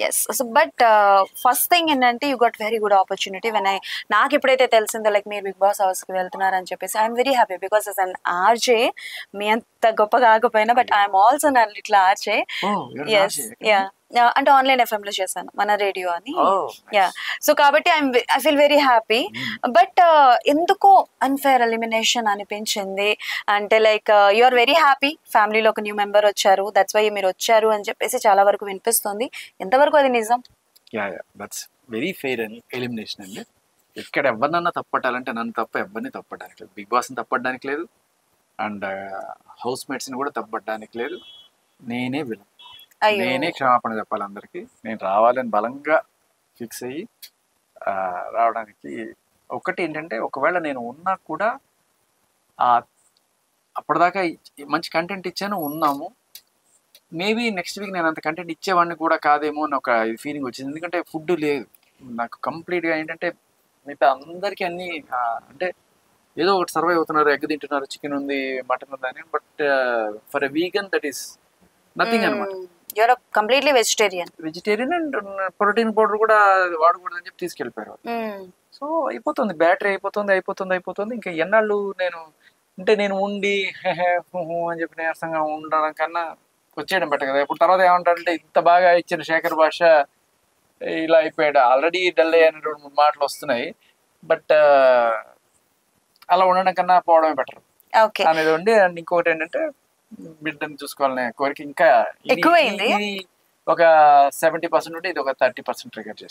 Yes. So but first thing ఏంటంటే you got very good opportunity when నాకు ఎప్పుడైతే తెలిసిందో లైక్ మీరు బిగ్ బాస్ హౌస్కి వెళ్తున్నారని చెప్పేసి I'm very happy because as an RJ మీ అంత గొప్ప కాకపోయినా బట్ ఐఎమ్ ఆల్సో నా లిటిల్ ఆర్జే. Yes, ya. అంటే ఆన్లైన్ ఎఫ్ఎంలో చేశాను, మన రేడియో అని. యా. సో కాబట్టి I feel very happy. But ఎందుకో అన్ఫేర్ ఎలిమినేషన్ అనిపించింది. అంటే like you are very happy, ఫ్యామిలీలో ఒక న్యూ మెంబర్ వచ్చారు, దట్స్ వై మీరు వచ్చారు అని చెప్పేసి చాలా వరకు వినిపిస్తుంది. ఎంతవరకు అది నిజం? Yeah yeah that's very fair అని ఎలిమినేషన్ అండి. ఇక్కడ ఎవరినన్నా తప్పట్టాలంటే నన్ను తప్ప ఎవరిని తప్పడానికి లేదు, బిగ్ బాస్ని తప్పడానికి లేదు, అండ్ హౌస్ మేట్స్ని కూడా తప్పడానికి లేదు. నేనే విలన్, నేనే క్షమాపణ చెప్పాలి అందరికీ. నేను రావాలని బలంగా ఫిక్స్ అయ్యి రావడానికి. ఒకటి ఏంటంటే ఒకవేళ నేను ఉన్నా కూడా అప్పటిదాకా మంచి కంటెంట్ ఇచ్చాను, ఉన్నాము. మేబీ నెక్స్ట్ వీక్ నేను అంత కంటెంట్ ఇచ్చేవాడిని కూడా కాదేమో అని ఒక ఫీలింగ్ వచ్చింది. ఎందుకంటే ఫుడ్ లేదు నాకు కంప్లీట్గా. ఏంటంటే మిగతా అందరికీ అన్నీ అంటే ఏదో ఒకటి సర్వైవ్ అవుతున్నారు, ఎగ్ తింటున్నారు, చికెన్ ఉంది, మటన్ ఉంది అని. But for a vegan that is nothing అనమాట. You're completely vegetarian and protein powder కూడా వాడకూడదని చెప్పి తీసుకెళ్ళిపోయారు. సో అయిపోతుంది, బ్యాటరీ అయిపోతుంది. ఇంకా ఎన్నాళ్ళు నేను ఉండి అని చెప్పి నీరసంగా ఉండడం కన్నా వచ్చేయడం బెటర్ కదా. ఇప్పుడు తర్వాత ఏమంటారంటే ఇంత బాగా ఇచ్చిన శేఖర్ భాష ఇలా అయిపోయాడు, ఆల్రెడీ డల్ అయ్యని 2-3 మాటలు వస్తున్నాయి. బట్ అలా ఉండడం కన్నా పోవడమే బెటర్ అనేది ఉండి. అండ్ ఇంకొకటి ఏంటంటే బిడ్డని చూసుకోవాలనే కోరిక ఇంకా ఎక్కువైంది. ఒక 70% ఉంటే ఇది ఒక 30% ట్రిగర్ చేస్తుంది.